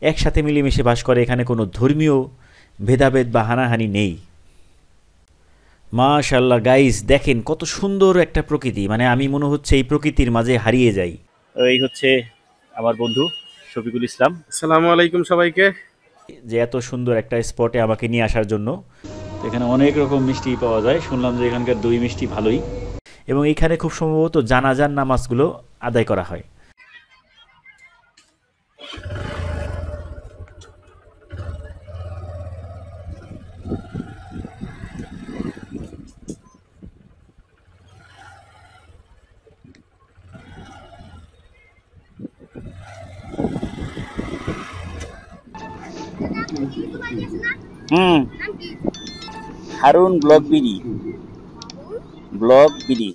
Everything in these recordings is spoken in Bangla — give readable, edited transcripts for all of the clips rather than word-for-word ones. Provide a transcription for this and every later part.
একসাথে মিলেমিশে বাস করে, এখানে কোনো ধর্মীয় ভেদাভেদ বা হানাহানি নেই। মাশাআল্লাহ গাইস, দেখেন কত সুন্দর একটা প্রকৃতি, মানে আমি মনে হচ্ছে এই প্রকৃতির মাঝে হারিয়ে যাই। এই হচ্ছে আমার বন্ধু শফিকুল ইসলাম। আসসালামু আলাইকুম সবাইকে। যে এত সুন্দর একটা স্পটে আমাকে নিয়ে আসার জন্য। এখানে অনেক রকম মিষ্টি পাওয়া যায়, শুনলাম যে এখানকার দই মিষ্টি ভালোই, এবং এইখানে খুব সম্ভবত জানাজার নামাজগুলো আদায় করা হয়। Harun blog BD, blog BD.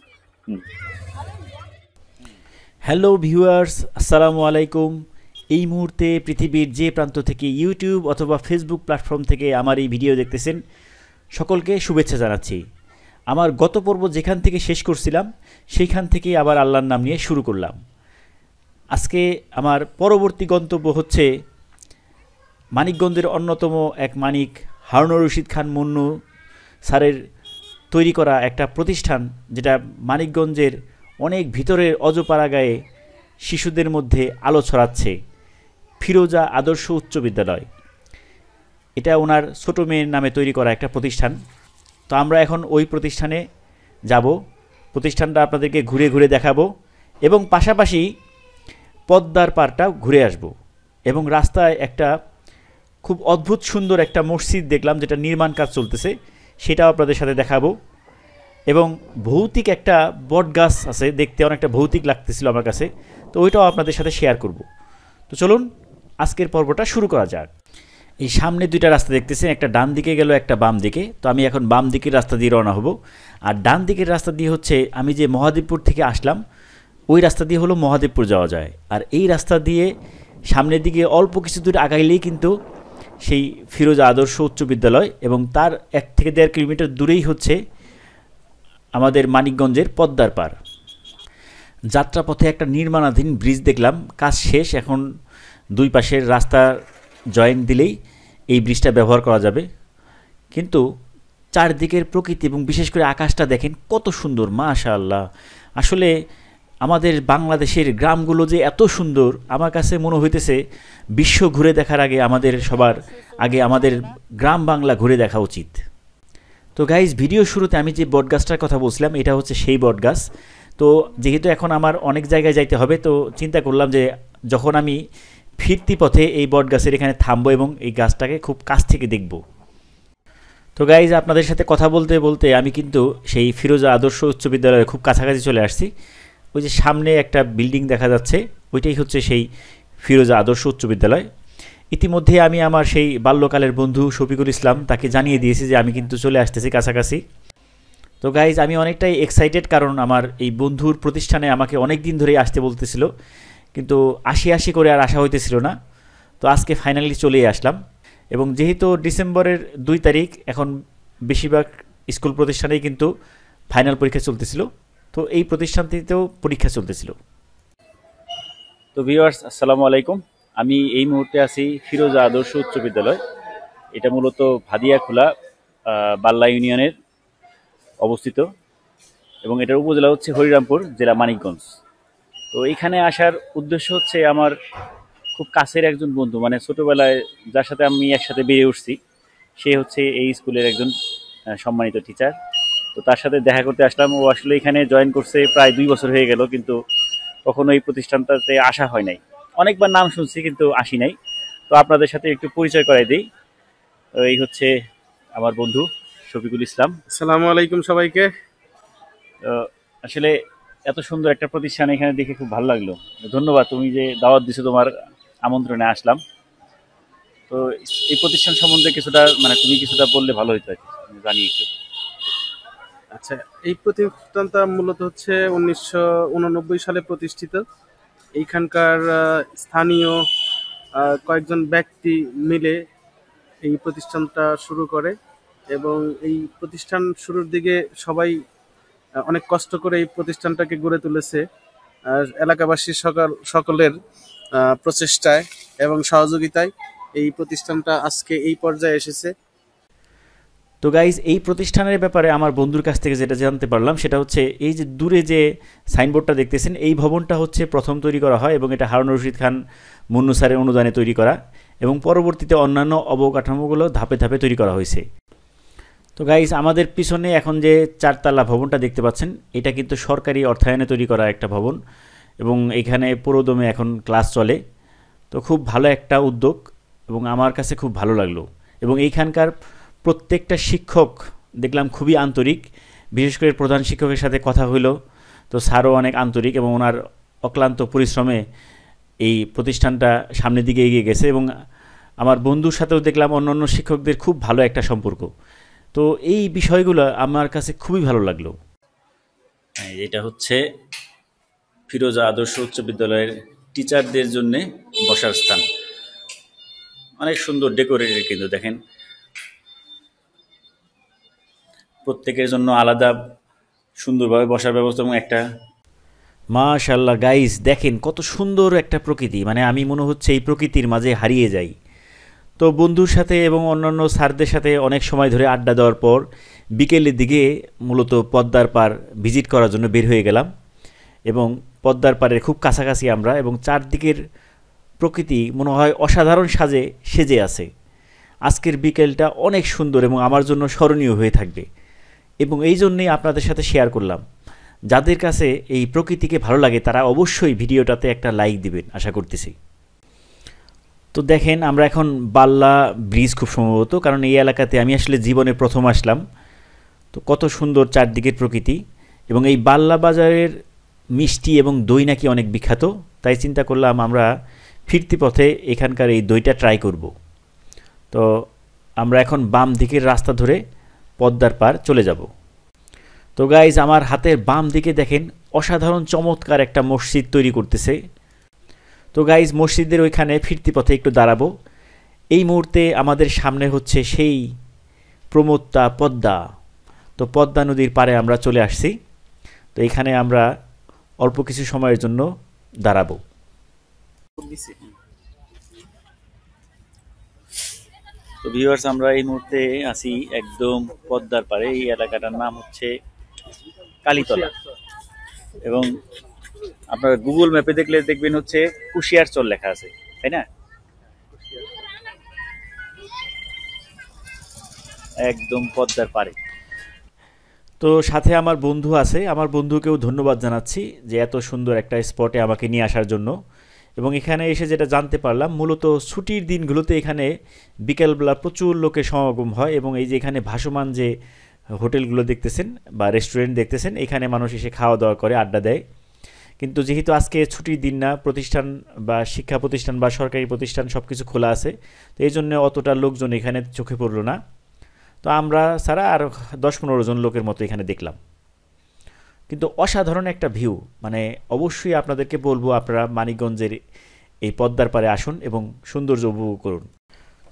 Hello viewers, আসসালামু আলাইকুম। এই মুহূর্তে পৃথিবীর যে প্রান্ত থেকে ইউটিউব অথবা ফেসবুক প্ল্যাটফর্ম থেকে আমার এই ভিডিও দেখতেছেন, সকলকে শুভেচ্ছা জানাচ্ছি। আমার গত পর্ব যেখান থেকে শেষ করছিলাম সেইখান থেকে আবার আল্লাহর নাম নিয়ে শুরু করলাম। আজকে আমার পরবর্তী গন্তব্য হচ্ছে মানিকগঞ্জের অন্যতম এক মানিক হারুনুর রশিদ খান মুন্নু স্যারের তৈরি করা একটা প্রতিষ্ঠান, যেটা মানিকগঞ্জের অনেক ভিতরের অজপাড়াগায়ে শিশুদের মধ্যে আলো ছড়াচ্ছে, ফিরোজা আদর্শ উচ্চ বিদ্যালয়। এটা ওনার ছোটো মেয়ের নামে তৈরি করা একটা প্রতিষ্ঠান। তো আমরা এখন ওই প্রতিষ্ঠানে যাব, প্রতিষ্ঠানটা আপনাদেরকে ঘুরে ঘুরে দেখাবো, এবং পাশাপাশি পদ্মার পাড়টা ঘুরে আসব। এবং রাস্তায় একটা খুব অদ্ভুত সুন্দর একটা মসজিদ দেখলাম, যেটা নির্মাণ কাজ চলতেছে, সেটাও আপনাদের সাথে দেখাবো। এবং ভৌতিক একটা বট গাছ আছে, দেখতে অনেকটা ভৌতিক লাগতেছিল আমার কাছে, তো ওইটাও আপনাদের সাথে শেয়ার করব। তো চলুন আজকের পর্বটা শুরু করা যাক। এই সামনে দুইটা রাস্তা দেখতেছেন, একটা ডান দিকে গেল, একটা বাম দিকে। তো আমি এখন বাম দিকের রাস্তা দিয়ে রওনা হব। আর ডান দিকের রাস্তা দিয়ে হচ্ছে আমি যে মহাদেবপুর থেকে আসলাম ওই রাস্তা দিয়ে হলো মহাদেবপুর যাওয়া যায়। আর এই রাস্তা দিয়ে সামনের দিকে অল্প কিছু দূর আগাইলেই কিন্তু সেই ফিরোজা আদর্শ উচ্চ বিদ্যালয়, এবং তার 1 থেকে 1.5 কিলোমিটার দূরেই হচ্ছে আমাদের মানিকগঞ্জের পদ্মার পাড়। যাত্রাপথে একটা নির্মাণাধীন ব্রিজ দেখলাম, কাজ শেষ, এখন দুই পাশের রাস্তা জয়েন্ট দিলেই এই ব্রিজটা ব্যবহার করা যাবে। কিন্তু চারদিকের প্রকৃতি এবং বিশেষ করে আকাশটা দেখেন কত সুন্দর, মাশাআল্লাহ। আসলে আমাদের বাংলাদেশের গ্রামগুলো যে এত সুন্দর, আমার কাছে মনে হইতেছে বিশ্ব ঘুরে দেখার আগে আমাদের সবার আগে আমাদের গ্রাম বাংলা ঘুরে দেখা উচিত। তো গাইজ, ভিডিও শুরুতে আমি যে বটগাছটার কথা বলছিলাম, এটা হচ্ছে সেই বটগাছ। তো যেহেতু এখন আমার অনেক জায়গায় যাইতে হবে, তো চিন্তা করলাম যে যখন আমি ফিরতি পথে এই বটগাছের এখানে থামবো এবং এই গাছটাকে খুব কাছ থেকে দেখব। তো গাইজ, আপনাদের সাথে কথা বলতে বলতে আমি কিন্তু সেই ফিরোজা আদর্শ উচ্চ বিদ্যালয়ে খুব কাছাকাছি চলে আসছি। ওই যে সামনে একটা বিল্ডিং দেখা যাচ্ছে, ওইটাই হচ্ছে সেই ফিরোজা আদর্শ উচ্চ বিদ্যালয়। ইতিমধ্যে আমি আমার সেই বাল্যকালের বন্ধু শফিকুল ইসলাম তাকে জানিয়ে দিয়েছি যে আমি কিন্তু চলে আসতেছি কাছাকাছি। তো গাইজ, আমি অনেকটাই এক্সাইটেড, কারণ আমার এই বন্ধুর প্রতিষ্ঠানে আমাকে অনেক দিন ধরেই আসতে বলতেছিল, কিন্তু আসি করে আর আসা হইতেছিল না। তো আজকে ফাইনালি চলেই আসলাম। এবং যেহেতু ডিসেম্বরের 2 তারিখ, এখন বেশিরভাগ স্কুল প্রতিষ্ঠানেই কিন্তু ফাইনাল পরীক্ষা চলতেছিল, তো এই প্রতিষ্ঠানটিতেও পরীক্ষা চলতেছিল। তো ভিউয়ার্স, আসসালামু আলাইকুম। আমি এই মুহূর্তে আছি ফিরোজা আদর্শ উচ্চ বিদ্যালয়। এটা মূলত ভাদিয়াখোলা বাল্লা ইউনিয়নের অবস্থিত, এবং এটার উপজেলা হচ্ছে হরিরামপুর, জেলা মানিকগঞ্জ। তো এইখানে আসার উদ্দেশ্য হচ্ছে আমার খুব কাছের একজন বন্ধু, মানে ছোটোবেলায় যার সাথে আমি একসাথে বেড়ে উঠছি, সে হচ্ছে এই স্কুলের একজন সম্মানিত টিচার। তো তার সাথে দেখা করতে আসলাম। ও আসলে এখানে জয়েন করছে প্রায় 2 বছর হয়ে গেল, কিন্তু কখনো এই প্রতিষ্ঠানটাতে আসা হয় নাই। অনেকবার নাম শুনছি কিন্তু আসি নাই। তো আপনাদের সাথে একটু পরিচয় করাই দিই। এই হচ্ছে আমার বন্ধু শফিকুল ইসলাম। আসসালামু আলাইকুম সবাইকে। আসলে এত সুন্দর একটা প্রতিষ্ঠান এখানে দেখে খুব ভালো লাগলো। ধন্যবাদ, তুমি যে দাওয়াত দিছো, তোমার আমন্ত্রণে আসলাম। তো এই প্রতিষ্ঠান সম্বন্ধে কিছুটা, মানে তুমি কিছুটা বললে ভালো হতো আর কি, জানি একটু। আচ্ছা, এই প্রতিষ্ঠানটা মূলত হচ্ছে 1989 সালে প্রতিষ্ঠিত। এইখানকার স্থানীয় কয়েকজন ব্যক্তি মিলে এই প্রতিষ্ঠানটা শুরু করে, এবং এই প্রতিষ্ঠান শুরুর দিকে সবাই অনেক কষ্ট করে এই প্রতিষ্ঠানটাকে গড়ে তুলেছে। আর এলাকাবাসী সকলের প্রচেষ্টায় এবং সহযোগিতায় এই প্রতিষ্ঠানটা আজকে এই পর্যায়ে এসেছে। তো গাইজ, এই প্রতিষ্ঠানের ব্যাপারে আমার বন্ধুর কাছ থেকে যেটা জানতে পারলাম সেটা হচ্ছে এই যে দূরে যে সাইনবোর্ডটা দেখতেছেন, এই ভবনটা হচ্ছে প্রথম তৈরি করা হয় এবং এটা হারুন রশিদ খান মুন্নু স্যারের অনুদানে তৈরি করা, এবং পরবর্তীতে অন্যান্য অবকাঠামোগুলো ধাপে ধাপে তৈরি করা হয়েছে। তো গাইজ, আমাদের পিছনে এখন যে 4 তলা ভবনটা দেখতে পাচ্ছেন, এটা কিন্তু সরকারি অর্থায়নে তৈরি করা একটা ভবন, এবং এখানে পুরোদমে এখন ক্লাস চলে। তো খুব ভালো একটা উদ্যোগ এবং আমার কাছে খুব ভালো লাগলো। এবং এইখানকার প্রত্যেকটা শিক্ষক দেখলাম খুবই আন্তরিক, বিশেষ করে প্রধান শিক্ষকের সাথে কথা হইলো, তো স্যারও অনেক আন্তরিক এবং ওনার অক্লান্ত পরিশ্রমে এই প্রতিষ্ঠানটা সামনের দিকে এগিয়ে গেছে। এবং আমার বন্ধুর সাথেও দেখলাম অন্যান্য শিক্ষকদের খুব ভালো একটা সম্পর্ক। তো এই বিষয়গুলো আমার কাছে খুবই ভালো লাগলো। এটা হচ্ছে ফিরোজা আদর্শ উচ্চ বিদ্যালয়ের টিচারদের জন্য বসার স্থান, অনেক সুন্দর ডেকোরেটেড, কিন্তু দেখেন প্রত্যেকের জন্য আলাদা সুন্দরভাবে বসার ব্যবস্থা এবং একটা, মাশাআল্লাহ গাইস, দেখেন কত সুন্দর একটা প্রকৃতি, মানে আমি মনে হচ্ছে এই প্রকৃতির মাঝে হারিয়ে যাই। তো বন্ধুর সাথে এবং অন্যান্য স্যারদের সাথে অনেক সময় ধরে আড্ডা দেওয়ার পর বিকেলের দিকে মূলত পদ্মার পাড় ভিজিট করার জন্য বের হয়ে গেলাম, এবং পদ্মার পাড়ের খুব কাছাকাছি আমরা, এবং চারদিকের প্রকৃতি মনে হয় অসাধারণ সেজে আছে। আজকের বিকেলটা অনেক সুন্দর এবং আমার জন্য স্মরণীয় হয়ে থাকবে, এবং এই জন্যেই আপনাদের সাথে শেয়ার করলাম। যাদের কাছে এই প্রকৃতিকে ভালো লাগে তারা অবশ্যই ভিডিওটাতে একটা লাইক দিবেন আশা করতেছি। তো দেখেন আমরা এখন বাল্লা ব্রিজ, খুব সম্ভবত, কারণ এই এলাকাতে আমি আসলে জীবনে প্রথম আসলাম। তো কত সুন্দর চারদিকের প্রকৃতি, এবং এই বাল্লা বাজারের মিষ্টি এবং দই নাকি অনেক বিখ্যাত, তাই চিন্তা করলাম আমরা ফিরতি পথে এখানকার এই দইটা ট্রাই করব। তো আমরা এখন বাম দিকের রাস্তা ধরে পদ্মার পার চলে যাব। তো গাইজ, আমার হাতের বাম দিকে দেখেন অসাধারণ চমৎকার একটা মসজিদ তৈরি করতেছে। তো গাইজ, মসজিদের ওইখানে ফিরতি পথে একটু দাঁড়াবো। এই মুহূর্তে আমাদের সামনে হচ্ছে সেই প্রমত্তা পদ্মা। তো পদ্মা নদীর পাড়ে আমরা চলে আসছি। তো এখানে আমরা অল্প কিছু সময়ের জন্য দাঁড়াবো। তো ভিউয়ার্স, আমরা এই মুহূর্তে আছি একদম পদ্মার পাড়ে। এই এলাকাটার নাম হচ্ছে কালীতলা, এবং আপনারা গুগল ম্যাপে দেখলে দেখবেন হচ্ছে কুশিয়ারচর লেখা আছে, তাই না? একদম পদ্মার পাড়ে। তো সাথে আমার বন্ধু আছে, আমার বন্ধুকেও ধন্যবাদ জানাচ্ছি যে এত সুন্দর একটা স্পটে আমাকে নিয়ে আসার জন্য। এবং এখানে এসে যেটা জানতে পারলাম, মূলত ছুটির দিনগুলোতে এখানে বিকেলবেলা প্রচুর লোকের সমাগম হয়, এবং এই যে এখানে ভাসমান যে হোটেলগুলো দেখতেছেন বা রেস্টুরেন্ট দেখতেছেন, এখানে মানুষ এসে খাওয়া দাওয়া করে, আড্ডা দেয়। কিন্তু যেহেতু আজকে ছুটির দিন না, প্রতিষ্ঠান বা শিক্ষা প্রতিষ্ঠান বা সরকারি প্রতিষ্ঠান সব কিছু খোলা আছে, তো এই জন্য অতটা লোকজন এখানে চোখে পড়লো না। তো আমরা ছাড়া আর 10-15 জন লোকের মতো এখানে দেখলাম। কিন্তু অসাধারণ একটা ভিউ, মানে অবশ্যই আপনাদেরকে বলবো আপনারা মানিকগঞ্জের এই পদ্মার পাড়ে আসুন এবং সৌন্দর্য উপভোগ করুন।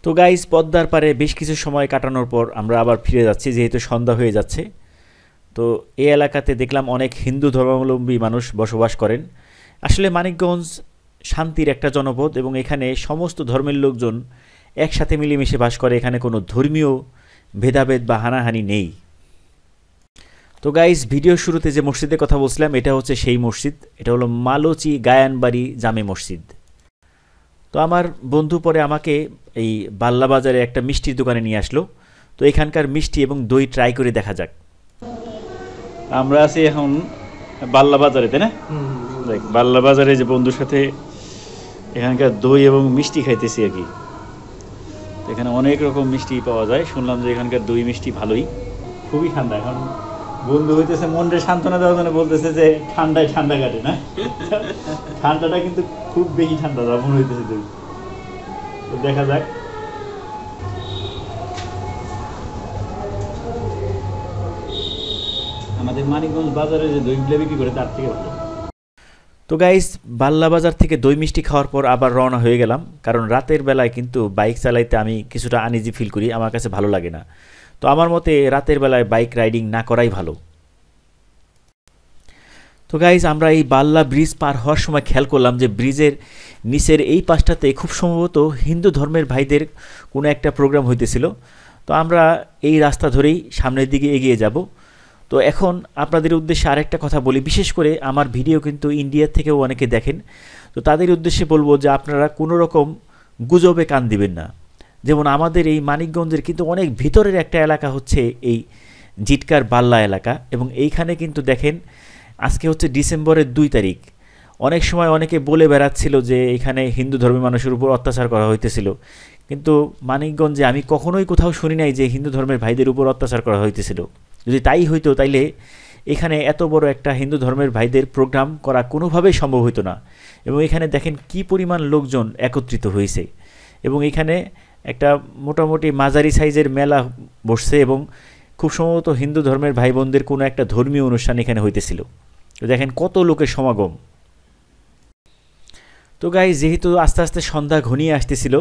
তো গাইজ, পদ্মার পাড়ে বেশ কিছু সময় কাটানোর পর আমরা আবার ফিরে যাচ্ছি, যেহেতু সন্ধ্যা হয়ে যাচ্ছে। তো এই এলাকাতে দেখলাম অনেক হিন্দু ধর্মাবলম্বী মানুষ বসবাস করেন। আসলে মানিকগঞ্জ শান্তির একটা জনপদ, এবং এখানে সমস্ত ধর্মের লোকজন একসাথে মিলেমিশে বাস করে, এখানে কোনো ধর্মীয় ভেদাভেদ বা হানাহানি নেই। তো গাইস, ভিডিও শুরুতে যে মসজিদের কথা বলছিলাম, এটা হচ্ছে সেই মসজিদ। এটা হলো মালোচি গায়ানবাড়ি জামে মসজিদ। তো আমার বন্ধু পরে আমাকে এই বাল্লা বাজারে একটা মিষ্টির দোকানে নিয়ে আসলো। তো এখানকার মিষ্টি এবং দই ট্রাই করে দেখা যাক। আমরা আছি এখন বাল্লা বাজারে, তাই না? দেখ, বাল্লা বাজারে যে বন্ধুর সাথে এখানকার দই এবং মিষ্টি খাইতেছি আর কি। এখানে অনেক রকম মিষ্টি পাওয়া যায়। শুনলাম যে এখানকার দই মিষ্টি ভালোই, খুবই ঠান্ডা। এখন বন্ধু হইতেছে মনরে সান্ত্বনা দেওয়ার জন্য বলতেছে যে ঠান্ডায় ঠান্ডা কাটে না, ঠান্ডাটা কিন্তু খুব বেশি ঠান্ডা মনে হইতেছে দই। তো দেখা যাক। আমাদের মানিকগঞ্জ বাজারে যে দইগুলো বিক্রি করে তার থেকে ভালো। তো গাইস, বাল্লা বাজার থেকে দই মিষ্টি খাওয়ার পর আবার রওনা হয়ে গেলাম, কারণ রাতের বেলায় কিন্তু বাইক চালাইতে আমি কিছুটা আনইজি ফিল করি, আমার কাছে ভালো লাগে না। তো আমার মতে রাতের বেলায় বাইক রাইডিং না করাই ভালো। তো তো গাইজ আমরা এই বাল্লা ব্রিজ পার হওয়ার সময় খেয়াল করলাম যে ব্রিজের নিচের এই পাশটাতে খুব সম্ভবত হিন্দু ধর্মের ভাইদের কোনো একটা প্রোগ্রাম হইতেছিল। তো আমরা এই রাস্তা ধরেই সামনের দিকে এগিয়ে যাব। তো এখন আপনাদের উদ্দেশ্যে আরেকটা কথা বলি, বিশেষ করে আমার ভিডিও কিন্তু ইন্ডিয়ার থেকেও অনেকে দেখেন। তো তাদের উদ্দেশ্যে বলবো যে আপনারা কোনো রকম গুজবে কান দিবেন না। যেমন আমাদের এই মানিকগঞ্জের কিন্তু অনেক ভিতরের একটা এলাকা হচ্ছে এই জিটকার বাল্লা এলাকা, এবং এইখানে কিন্তু দেখেন আজকে হচ্ছে ডিসেম্বরের 2 তারিখ। অনেক সময় অনেকে বলে বেড়াচ্ছিল যে এখানে হিন্দু ধর্মের মানুষের উপর অত্যাচার করা হইতেছিল, কিন্তু মানিকগঞ্জে আমি কখনোই কোথাও শুনি নাই যে হিন্দু ধর্মের ভাইদের উপর অত্যাচার করা হইতেছিল। যদি তাই হইতো তাইলে এখানে এত বড় একটা হিন্দু ধর্মের ভাইদের প্রোগ্রাম করা কোনোভাবেই সম্ভব হইতো না। এবং এখানে দেখেন কি পরিমাণ লোকজন একত্রিত হয়েছে, এবং এখানে একটা মোটামুটি মাঝারি সাইজের মেলা বসছে, এবং খুব সম্ভবত হিন্দু ধর্মের ভাই বোনদের কোনো একটা ধর্মীয় অনুষ্ঠান এখানে হইতেছিল। তো দেখেন কত লোকের সমাগম। তো গাইস, যেহেতু আস্তে আস্তে সন্ধ্যা ঘনিয়ে আসতেছিল,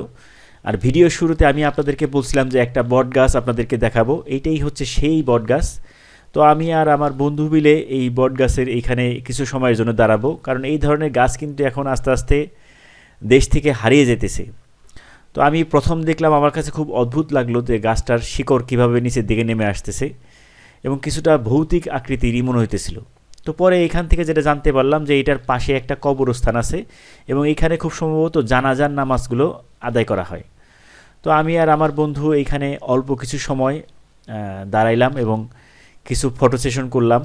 আর ভিডিও শুরুতে আমি আপনাদেরকে বলছিলাম যে একটা বট গাছ আপনাদেরকে দেখাবো, এইটাই হচ্ছে সেই বট গাছ। তো আমি আর আমার বন্ধু মিলে এই বট গাছের এইখানে কিছু সময়ের জন্য দাঁড়াবো, কারণ এই ধরনের গাছ কিন্তু এখন আস্তে আস্তে দেশ থেকে হারিয়ে যেতেছে। তো আমি প্রথম দেখলাম, আমার কাছে খুব অদ্ভুত লাগলো যে গাছটার শিকড় কীভাবে নিচের দিকে নেমে আসতেছে, এবং কিছুটা ভৌতিক আকৃতিরই মনে হইতেছিল। তো পরে এখান থেকে যেটা জানতে পারলাম যে এটার পাশে একটা কবরস্থান আছে, এবং এখানে খুব সম্ভবত জানাজার নামাজগুলো আদায় করা হয়। তো আমি আর আমার বন্ধু এইখানে অল্প কিছু সময় দাঁড়াইলাম এবং কিছু ফটো সেশন করলাম।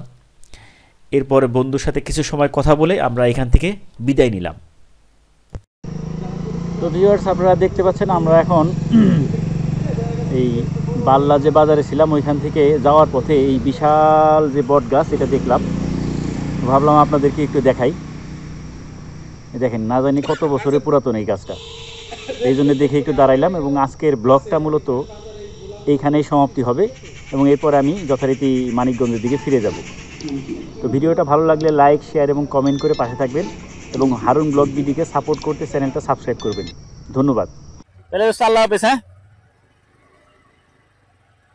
এরপরে বন্ধুর সাথে কিছু সময় কথা বলে আমরা এখান থেকে বিদায় নিলাম। তো ভিউয়ার্স, আপনারা দেখতে পাচ্ছেন আমরা এখন এই বাল্লা যে বাজারে ছিলাম ওইখান থেকে যাওয়ার পথে এই বিশাল যে বট গাছ এটা দেখলাম, ভাবলাম আপনাদেরকে একটু দেখাই। দেখেন, না জানি কত বছরের পুরাতন এই গাছটা, এই জন্য দেখে একটু দাঁড়াইলাম। এবং আজকের ব্লগটা মূলত এইখানেই সমাপ্তি হবে, এবং এরপর আমি যথারীতি মানিকগঞ্জের দিকে ফিরে যাব। তো ভিডিওটা ভালো লাগলে লাইক, শেয়ার এবং কমেন্ট করে পাশে থাকবেন, এবং হারুন ব্লগ বিডিকে সাপোর্ট করতে চ্যানেলটা সাবস্ক্রাইব করবেন। ধন্যবাদ। তাহলে আল্লাহ হাফেজ। হ্যাঁ।